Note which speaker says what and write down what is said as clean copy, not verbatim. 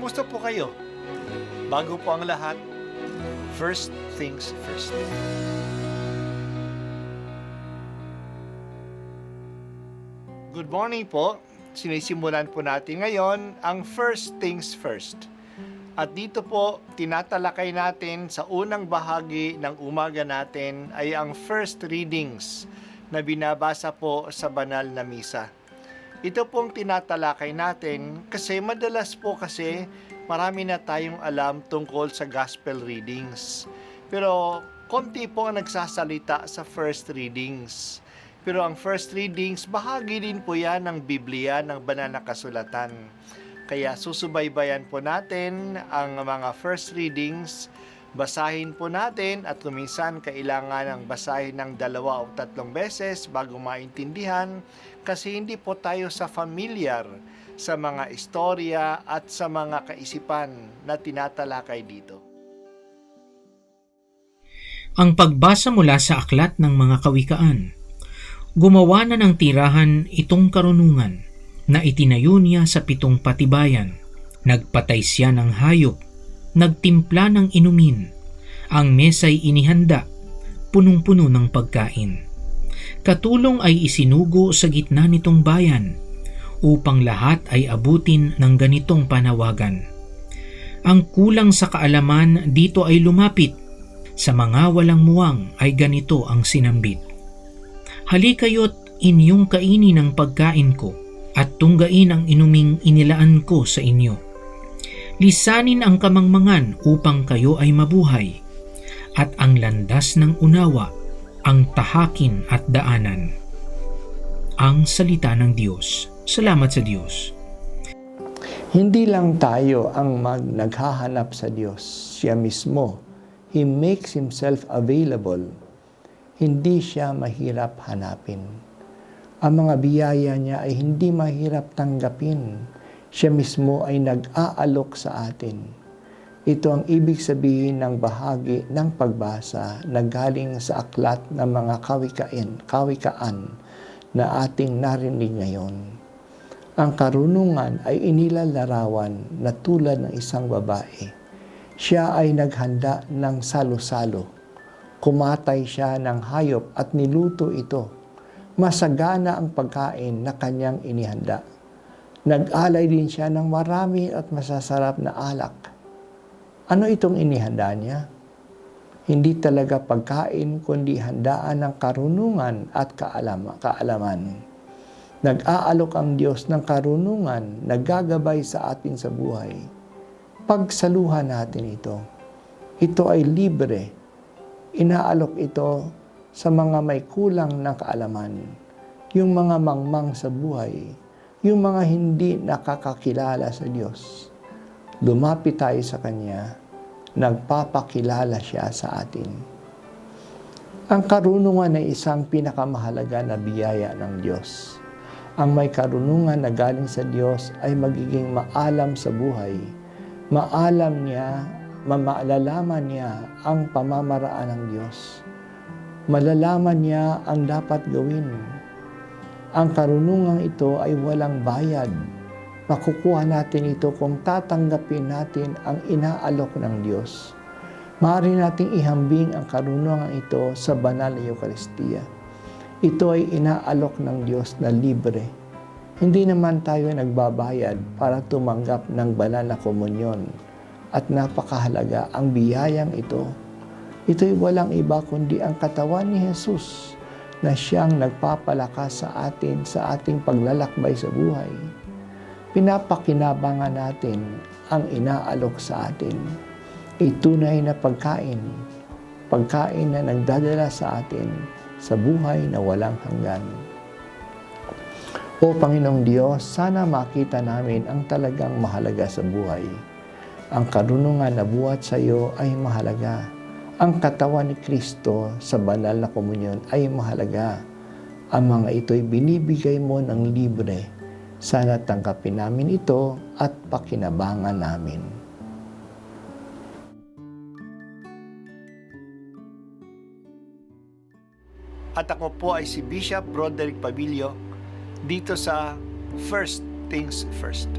Speaker 1: Kumusta po kayo? Bago po ang lahat, first things first. Good morning po. Sinisimulan po natin ngayon ang first things first. At dito po, tinatalakay natin sa unang bahagi ng umaga natin ay ang first readings na binabasa po sa banal na misa. Ito pong tinatalakay natin kasi madalas po kasi marami na tayong alam tungkol sa gospel readings. Pero konti po ang nagsasalita sa first readings. Pero ang first readings, bahagi din po yan ng Biblia, ng banal na kasulatan. Kaya susubaybayan po natin ang mga first readings, basahin po natin at kuminsan kailangan ng basahin ng 2 o 3 beses bago maintindihan kasi hindi po tayo familiar sa mga istorya at sa mga kaisipan na tinatalakay dito.
Speaker 2: Ang pagbasa mula sa aklat ng mga kawikaan. Gumawa na ng tirahan itong karunungan na itinayo niya sa 7 patibayan. Nagpatay siya ng hayop, nagtimpla ng inumin, ang mesa'y inihanda, punong-puno ng pagkain. Katulong ay isinugo sa gitna nitong bayan, upang lahat ay abutin ng ganitong panawagan. Ang kulang sa kaalaman dito ay lumapit, sa mga walang muwang ay ganito ang sinambit. Halikayo't inyong kainin ang pagkain ko, at tunggain ang inuming inilaan ko sa inyo. Lisanin ang kamangmangan upang kayo ay mabuhay, at ang landas ng unawa, ang tahakin at daanan. Ang salita ng Diyos. Salamat sa Diyos.
Speaker 3: Hindi lang tayo ang naghahanap sa Diyos. Siya mismo, He makes Himself available. Hindi siya mahirap hanapin. Ang mga biyaya niya ay hindi mahirap tanggapin. Siya mismo ay nag-aalok sa atin. Ito ang ibig sabihin ng bahagi ng pagbasa na galing sa aklat ng mga kawikaan na ating narinig ngayon. Ang karunungan ay inilalarawan na tulad ng isang babae. Siya ay naghanda ng salo-salo. Kumatay siya ng hayop at niluto ito. Masagana ang pagkain na kanyang inihanda. Nag-alay din siya ng marami at masasarap na alak. Ano itong inihanda niya? Hindi talaga pagkain kundi handaan ng karunungan at kaalaman. Nag-aalok ang Diyos ng karunungan na gagabay sa atin sa buhay. Pagsaluhan natin ito. Ito ay libre. Inaalok ito sa mga may kulang ng kaalaman, yung mga mangmang sa buhay, yung mga hindi nakakakilala sa Diyos. Lumapit tayo sa Kanya, nagpapakilala siya sa atin. Ang karunungan ay isang pinakamahalaga na biyaya ng Diyos. Ang may karunungan na galing sa Diyos ay magiging maalam sa buhay. Malalaman niya ang pamamaraan ng Diyos. Malalaman niya ang dapat gawin. Ang karunungang ito ay walang bayad. Makukuha natin ito kung tatanggapin natin ang inaalok ng Diyos. Maaari nating ihambing ang karunungang ito sa banal na Eucharistia. Ito ay inaalok ng Diyos na libre. Hindi naman tayo nagbabayad para tumanggap ng banal na komunyon. At napakahalaga ang biyayang ito. Ito'y walang iba kundi ang katawan ni Jesus na siyang nagpapalakas sa atin sa ating paglalakbay sa buhay. Pinapakinabangan natin ang inaalok sa atin. Tunay na pagkain na nagdadala sa atin sa buhay na walang hanggan. O Panginoong Diyos, sana makita namin ang talagang mahalaga sa buhay. Ang karunungan na buhat sa iyo ay mahalaga. Ang katawan ni Kristo sa banal na komunyon ay mahalaga. Ang mga ito'y binibigay mo ng libre. Sana tanggapin namin ito at pakinabangan namin.
Speaker 1: At ako po ay si Bishop Broderick Pabilio dito sa First Things First.